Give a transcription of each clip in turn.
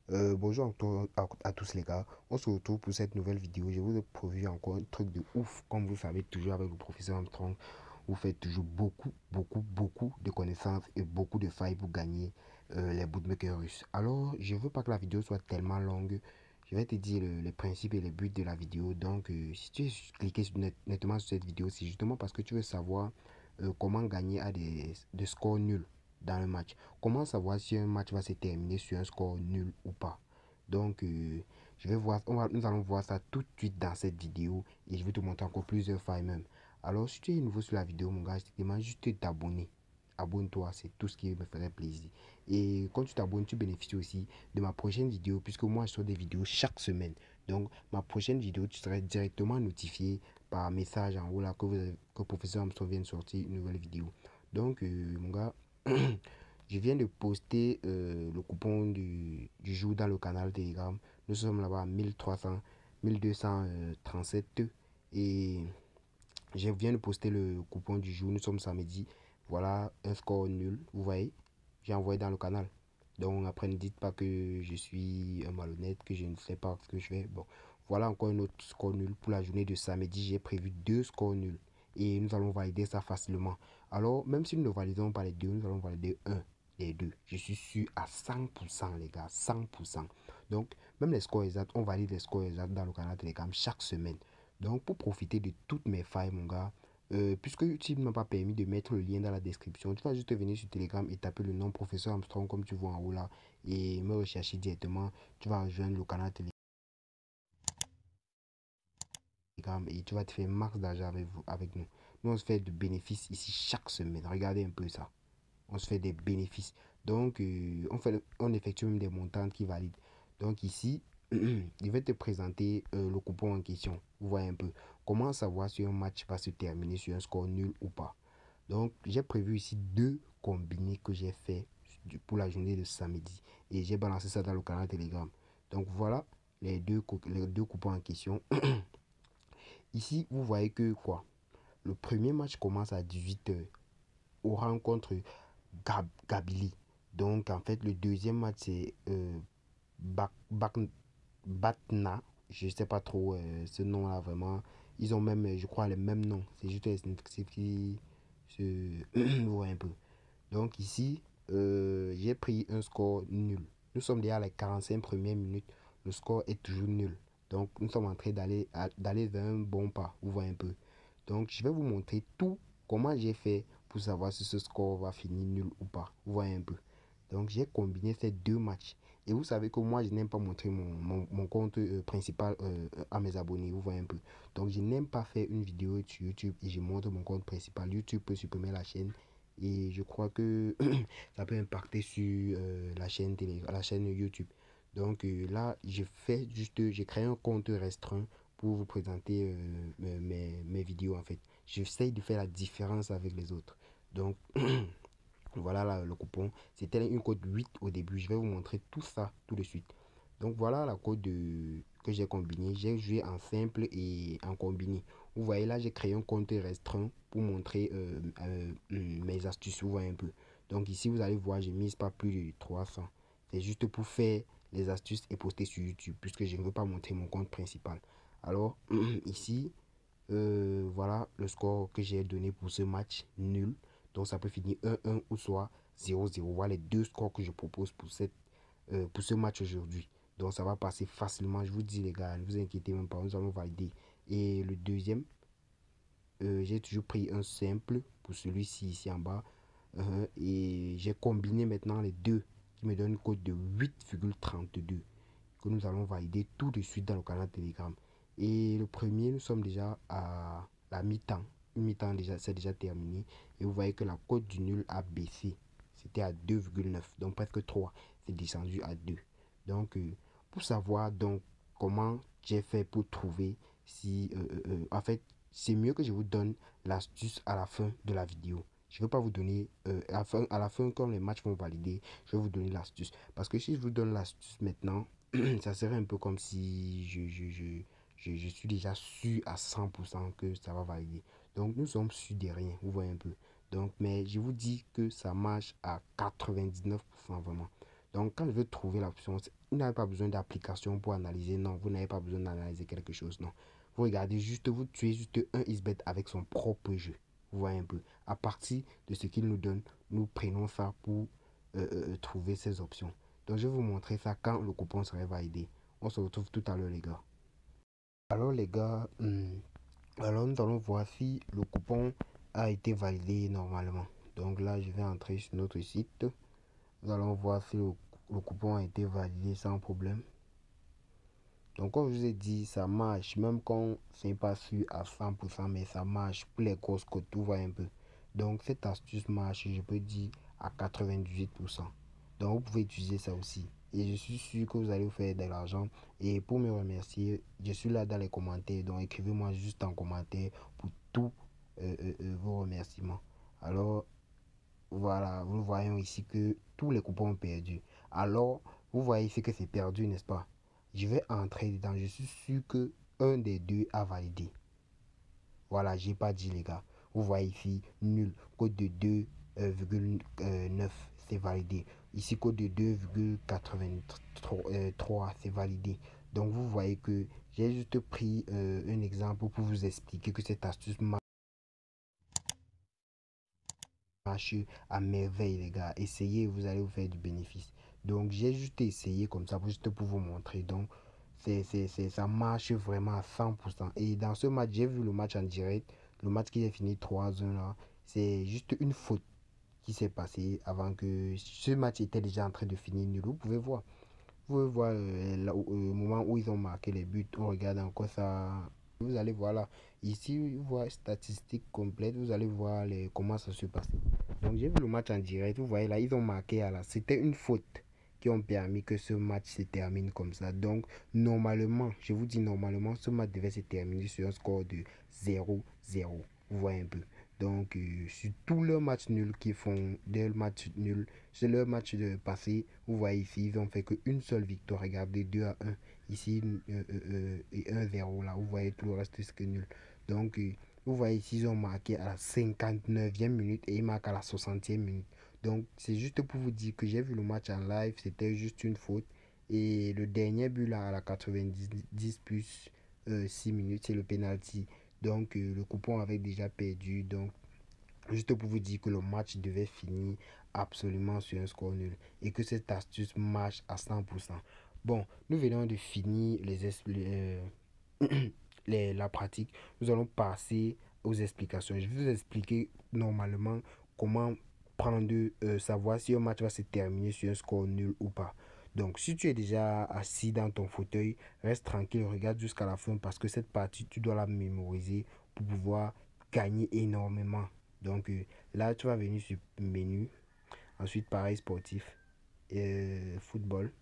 Bonjour à tous les gars, on se retrouve pour cette nouvelle vidéo. Je vous ai prévu encore un truc de ouf. Comme vous savez, toujours avec le professeur Armstrong, vous faites toujours beaucoup de connaissances et beaucoup de failles pour gagner les bootmakers russes. Alors, je veux pas que la vidéo soit tellement longue. Je vais te dire les principes et les buts de la vidéo. Donc, si tu es cliqué nettement sur cette vidéo, c'est justement parce que tu veux savoir comment gagner à des scores nuls dans le match. Comment savoir si un match va se terminer sur un score nul ou pas. Donc, je vais voir, nous allons voir ça tout de suite dans cette vidéo et je vais te montrer encore plusieurs failles même. Alors, si tu es nouveau sur la vidéo, mon gars, je te demande juste d'abonner. Abonne-toi, c'est tout ce qui me ferait plaisir. Et quand tu t'abonnes, tu bénéficies aussi de ma prochaine vidéo, puisque moi, je sors des vidéos chaque semaine. Donc, ma prochaine vidéo, tu serais directement notifié par message en haut là que professeur Armstrong vient de sortir une nouvelle vidéo. Donc, mon gars, je viens de poster le coupon du jour dans le canal Telegram. Nous sommes là-bas à 1300, 1237 et je viens de poster le coupon du jour. Nous sommes samedi. Voilà un score nul. Vous voyez, j'ai envoyé dans le canal. Donc après, ne dites pas que je suis un malhonnête, que je ne sais pas ce que je fais. Bon, voilà encore un autre score nul. Pour la journée de samedi, j'ai prévu deux scores nuls. Et nous allons valider ça facilement. Alors, même si nous ne validons pas les deux, nous allons valider un des deux. Je suis sûr à 100%, les gars. 100%. Donc, même les scores exacts, on valide les scores exacts dans le canal Telegram chaque semaine. Donc, pour profiter de toutes mes failles, mon gars, puisque YouTube ne m'a pas permis de mettre le lien dans la description, tu vas juste venir sur Telegram et taper le nom Professeur Armstrong comme tu vois en haut là et me rechercher directement. Tu vas rejoindre le canal Telegram et tu vas te faire max d'argent avec nous. Nous, on se fait de bénéfices ici chaque semaine. Regardez un peu ça. On se fait des bénéfices. Donc, on effectue même des montants qui valident. Donc ici, je vais te présenter le coupon en question. Vous voyez un peu. Comment savoir si un match va se terminer sur un score nul ou pas. Donc, j'ai prévu ici deux combinés que j'ai fait pour la journée de samedi. Et j'ai balancé ça dans le canal Telegram. Donc, voilà les deux coupons en question. Ici, vous voyez que quoi? Le premier match commence à 18 h Oran contre Gabili. Donc, en fait, le deuxième match, c'est Batna. Je sais pas trop ce nom-là, vraiment. Ils ont même, je crois, les mêmes noms. C'est juste les syntaxes qui se voient un peu. Donc, ici, j'ai pris un score nul. Nous sommes déjà à les 45 premières minutes. Le score est toujours nul. Donc, nous sommes en train d'aller vers un bon pas. Vous voyez un peu. Donc, je vais vous montrer tout comment j'ai fait pour savoir si ce score va finir nul ou pas. Vous voyez un peu. Donc, j'ai combiné ces deux matchs. Et vous savez que moi, je n'aime pas montrer mon compte principal à mes abonnés. Vous voyez un peu. Donc, je n'aime pas faire une vidéo sur YouTube et je montre mon compte principal. YouTube peut supprimer la chaîne. Et je crois que ça peut impacter sur la chaîne YouTube. Donc là, j'ai créé un compte restreint pour vous présenter mes vidéos en fait. J'essaye de faire la différence avec les autres. Donc voilà là, le coupon. C'était une code 8 au début. Je vais vous montrer tout ça tout de suite. Donc voilà la code que j'ai combinée. J'ai joué en simple et en combiné. Vous voyez là, j'ai créé un compte restreint pour montrer mes astuces. Vous voyez un peu. Donc ici, vous allez voir, j'ai mis pas plus de 300. C'est juste pour faire les astuces et poster sur YouTube puisque je ne veux pas montrer mon compte principal. Alors ici, voilà le score que j'ai donné pour ce match nul. Donc ça peut finir 1-1 ou soit 0-0. Voilà les deux scores que je propose pour ce match aujourd'hui. Donc ça va passer facilement. Je vous dis les gars, ne vous inquiétez même pas, nous allons valider. Et le deuxième, j'ai toujours pris un simple pour celui-ci ici en bas. Et j'ai combiné maintenant les deux qui me donnent une code de 8,32 que nous allons valider tout de suite dans le canal Telegram. Et le premier, nous sommes déjà à la mi-temps. Une mi-temps déjà, c'est déjà terminé. Et vous voyez que la cote du nul a baissé. C'était à 2,9. Donc presque 3. C'est descendu à 2. Donc pour savoir donc comment j'ai fait pour trouver si... en fait, c'est mieux que je vous donne l'astuce à la fin de la vidéo. Je ne veux pas vous donner, à la fin, quand les matchs vont valider, je vais vous donner l'astuce. Parce que si je vous donne l'astuce maintenant, ça serait un peu comme si je suis déjà sûr à 100% que ça va valider. Donc nous sommes sûrs de rien, vous voyez un peu. Donc, mais je vous dis que ça marche à 99% vraiment. Donc quand je veux trouver l'option vous n'avez pas besoin d'application pour analyser. Non, vous n'avez pas besoin d'analyser quelque chose. Non. Vous regardez juste, vous tuez juste un isbet avec son propre jeu. Vous voyez un peu. À partir de ce qu'il nous donne, nous prenons ça pour trouver ces options. Donc, je vais vous montrer ça quand le coupon sera validé. On se retrouve tout à l'heure, les gars. Alors, les gars, alors nous allons voir si le coupon a été validé normalement. Donc là, je vais entrer sur notre site. Nous allons voir si le coupon a été validé sans problème. Donc, comme je vous ai dit, ça marche, même quand ce n'est pas sûr à 100%, mais ça marche pour les grosses cotes, tout va un peu. Donc, cette astuce marche, je peux dire, à 98%. Donc, vous pouvez utiliser ça aussi. Et je suis sûr que vous allez vous faire de l'argent. Et pour me remercier, je suis là dans les commentaires. Donc, écrivez-moi juste en commentaire pour tous vos remerciements. Alors, voilà, nous voyons ici que tous les coupons ont perdu. Alors, vous voyez ici que c'est perdu, n'est-ce pas? Je vais entrer dedans. Je suis sûr que un des deux a validé. Voilà, j'ai pas dit les gars. Vous voyez ici, nul. Code de 2,9, c'est validé. Ici, code de 2,83, c'est validé. Donc, vous voyez que j'ai juste pris un exemple pour vous expliquer que cette astuce marche à merveille, les gars. Essayez, vous allez vous faire du bénéfice. Donc, j'ai juste essayé comme ça, juste pour vous montrer. Donc, ça marche vraiment à 100%. Et dans ce match, j'ai vu le match en direct. Le match qui est fini 3-1 là. C'est juste une faute qui s'est passée avant que ce match était déjà en train de finir nul. Vous pouvez voir. Vous pouvez voir au moment où ils ont marqué les buts. On regarde encore ça. Vous allez voir là. Ici, vous voyez statistiques complètes. Vous allez voir comment ça se passe. Donc, j'ai vu le match en direct. Vous voyez là, ils ont marqué à la. C'était une faute qui ont permis que ce match se termine comme ça. Donc, normalement, je vous dis normalement, ce match devait se terminer sur un score de 0-0. Vous voyez un peu. Donc, sur tous leurs matchs nuls qu'ils font, dès le match nul, c'est leur match de passé. Vous voyez ici, ils ont fait qu'une seule victoire. Regardez, 2-1. Ici, et 1-0 là. Vous voyez, tout le reste, c'est que nul. Donc, vous voyez ici, ils ont marqué à la 59e minute et ils marquent à la 60e minute. Donc, c'est juste pour vous dire que j'ai vu le match en live, c'était juste une faute. Et le dernier but là, à la 90 plus 6 minutes, c'est le penalty. Donc, le coupon avait déjà perdu. Donc, juste pour vous dire que le match devait finir absolument sur un score nul. Et que cette astuce marche à 100%. Bon, nous venons de finir la pratique. Nous allons passer aux explications. Je vais vous expliquer normalement comment prendre, savoir si un match va se terminer sur un score nul ou pas. Donc, si tu es déjà assis dans ton fauteuil, reste tranquille, regarde jusqu'à la fin parce que cette partie, tu dois la mémoriser pour pouvoir gagner énormément. Donc, là, tu vas venir sur menu. Ensuite, pareil, sportif, football.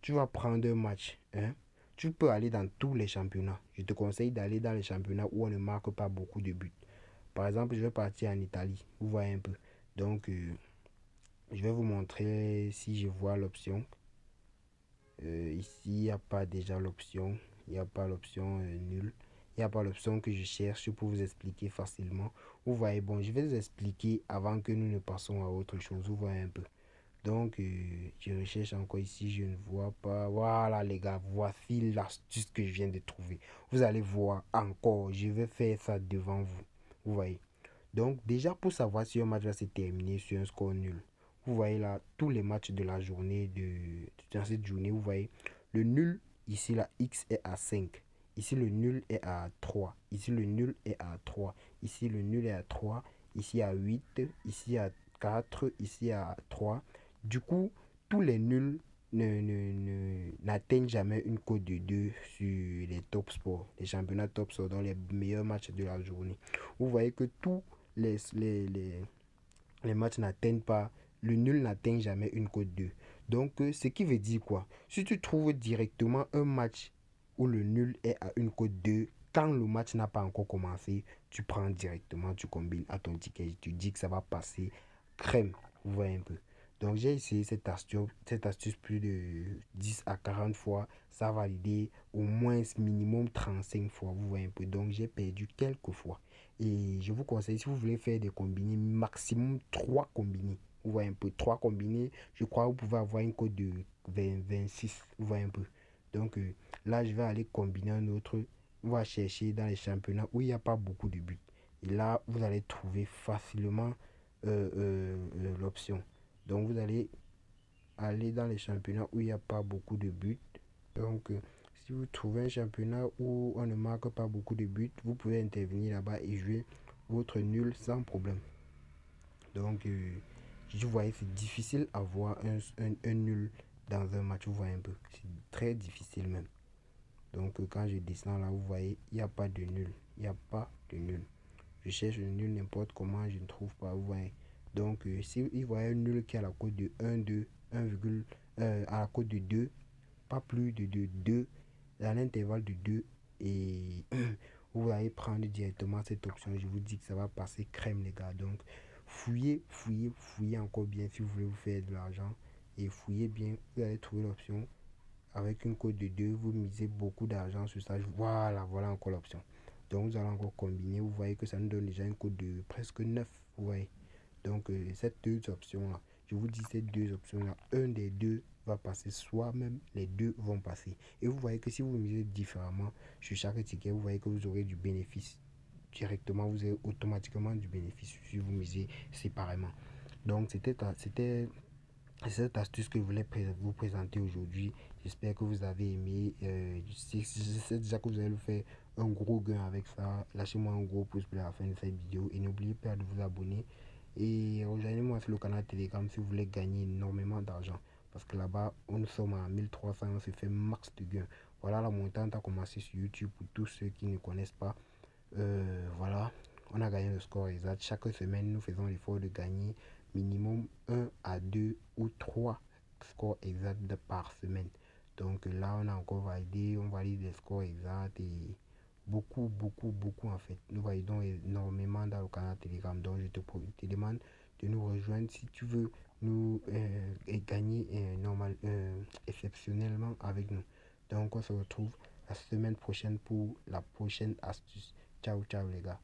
Tu vas prendre un match. Hein? Tu peux aller dans tous les championnats. Je te conseille d'aller dans les championnats où on ne marque pas beaucoup de buts. Par exemple, je vais partir en Italie. Vous voyez un peu. Donc, je vais vous montrer si je vois l'option. Ici, il n'y a pas déjà l'option. Il n'y a pas l'option nulle. Il n'y a pas l'option que je cherche pour vous expliquer facilement. Vous voyez, bon, je vais vous expliquer avant que nous ne passons à autre chose. Vous voyez un peu. Donc, je recherche encore ici, je ne vois pas. Voilà, les gars, voici l'astuce que je viens de trouver. Vous allez voir encore, je vais faire ça devant vous. Vous voyez. Donc, déjà, pour savoir si un match va se terminer sur un score nul, vous voyez là, tous les matchs de la journée, dans cette journée, vous voyez, le nul, ici, la X est à 5. Ici, le nul est à 3. Ici, le nul est à 3. Ici, le nul est à 3. Ici, à 8. Ici, à 4. Ici, à 3. Du coup, tous les nuls n'atteignent jamais une cote de 2 sur les top sports, les championnats top sports, dans les meilleurs matchs de la journée. Vous voyez que tous les matchs n'atteignent pas, le nul n'atteint jamais une cote 2. Donc, ce qui veut dire quoi? Si tu trouves directement un match où le nul est à une cote 2, quand le match n'a pas encore commencé, tu prends directement, tu combines à ton ticket, tu dis que ça va passer crème. Vous voyez un peu. Donc, j'ai essayé cette astuce plus de 10 à 40 fois. Ça a validé au moins minimum 35 fois. Vous voyez un peu. Donc, j'ai perdu quelques fois. Et je vous conseille, si vous voulez faire des combinés, maximum 3 combinés. vous voyez un peu. 3 combinés, je crois que vous pouvez avoir une cote de 26, vous voyez un peu. Donc là, je vais aller combiner un autre. On va chercher dans les championnats où il n'y a pas beaucoup de buts. Et là, vous allez trouver facilement l'option. Donc, vous allez aller dans les championnats où il n'y a pas beaucoup de buts. Donc, si vous trouvez un championnat où on ne marque pas beaucoup de buts, vous pouvez intervenir là-bas et jouer votre nul sans problème. Donc, vous voyez, c'est difficile à voir un nul dans un match. Vous voyez un peu, c'est très difficile même. Donc, quand je descends là, vous voyez, il n'y a pas de nul. Il n'y a pas de nul. Je cherche le nul n'importe comment, je ne trouve pas. Vous voyez. Donc, si vous voyez un nul qui est à la cote de 1, 2, 1, à la cote de 2, pas plus de 2, à l'intervalle de 2, et vous allez prendre directement cette option. Je vous dis que ça va passer crème, les gars. Donc, fouillez, fouillez, fouillez encore bien si vous voulez vous faire de l'argent. Et fouillez bien, vous allez trouver l'option. Avec une cote de 2, vous misez beaucoup d'argent sur ça. Voilà, voilà encore l'option. Donc, vous allez encore combiner. Vous voyez que ça nous donne déjà une cote de presque 9. Vous voyez. Donc, ces deux options-là, je vous dis ces deux options-là, un des deux va passer, soit même les deux vont passer. Et vous voyez que si vous misez différemment sur chaque ticket, vous voyez que vous aurez du bénéfice directement. Vous avez automatiquement du bénéfice si vous misez séparément. Donc, c'était cette astuce que je voulais vous présenter aujourd'hui. J'espère que vous avez aimé. Je sais déjà que vous allez faire un gros gain avec ça. Lâchez-moi un gros pouce bleu à la fin de cette vidéo. Et n'oubliez pas de vous abonner. Et rejoignez-moi sur le canal Telegram si vous voulez gagner énormément d'argent. Parce que là-bas, nous sommes à 1300 et on se fait max de gains. Voilà, la montante a commencé sur YouTube pour tous ceux qui ne connaissent pas. Voilà, on a gagné le score exact. Chaque semaine, nous faisons l'effort de gagner minimum 1 à 2 ou 3 scores exacts par semaine. Donc là, on a encore validé, on valide les scores exacts et beaucoup, beaucoup, beaucoup en fait. Nous validons énormément dans le canal Telegram. Donc je te demande de nous rejoindre si tu veux nous gagner exceptionnellement avec nous. Donc on se retrouve la semaine prochaine pour la prochaine astuce. Ciao, ciao les gars.